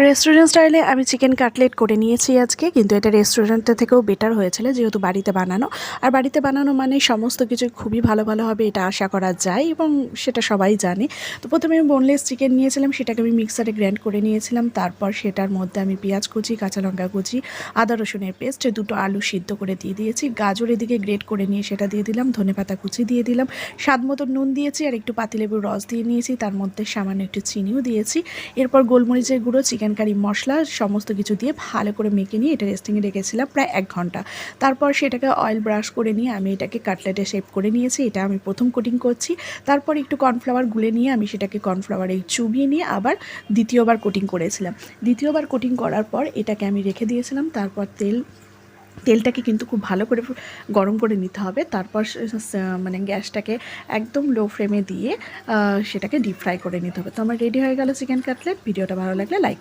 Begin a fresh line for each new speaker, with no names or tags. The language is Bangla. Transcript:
রেস্টুরেন্ট স্টাইলে আমি চিকেন কাটলেট করে নিয়েছি আজকে, কিন্তু এটা রেস্টুরেন্টের থেকেও বেটার হয়েছিল যেহেতু বাড়িতে বানানো। আর বাড়িতে বানানো মানে সমস্ত কিছু খুবই ভালো ভালো হবে এটা আশা করা যায় এবং সেটা সবাই জানে। তো প্রথমে আমি বোনলেস চিকেন নিয়েছিলাম, সেটাকে আমি মিক্সারে গ্রাইন্ড করে নিয়েছিলাম। তারপর সেটার মধ্যে আমি পেঁয়াজ কুচি, কাঁচা লঙ্কা কুচি, আদা রসুনের পেস্ট, দুটো আলু সিদ্ধ করে দিয়ে দিয়েছি, গাজর এদিকে গ্রেট করে নিয়ে সেটা দিয়ে দিলাম, ধনেপাতা কুচি দিয়ে দিলাম, স্বাদ মতো নুন দিয়েছি আর একটু পাতিলেবুর রস দিয়ে নিয়েছি, তার মধ্যে সামান্য একটু চিনিও দিয়েছি। এরপর গোলমরিচের গুঁড়ো, চিকেন কারি মশলা সমস্ত কিছু দিয়ে ভালো করে মেখে নিয়ে এটা রেস্টিংয়ে রেখেছিলাম প্রায় 1 ঘন্টা। তারপর সেটাকে অয়েল ব্রাশ করে নিয়ে আমি এটাকে কাটলেটে শেপ করে নিয়েছি। এটা আমি প্রথম কোটিং করছি। তারপর একটু কর্নফ্লাওয়ার গুলে নিয়ে আমি সেটাকে কর্নফ্লাওয়ারে চুবিয়ে নিয়ে আবার দ্বিতীয়বার কোটিং করেছিলাম। দ্বিতীয়বার কোটিং করার পর এটাকে আমি রেখে দিয়েছিলাম। তারপর তেলটাকে কিন্তু খুব ভালো করে গরম করে নিতে হবে। তারপর মানে গ্যাসটাকে একদম লো ফ্লেমে দিয়ে সেটাকে ডিপ ফ্রাই করে নিতে হবে। তো আমার রেডি হয়ে গেল চিকেন কাটলেট। ভিডিওটা ভালো লাগলে লাইক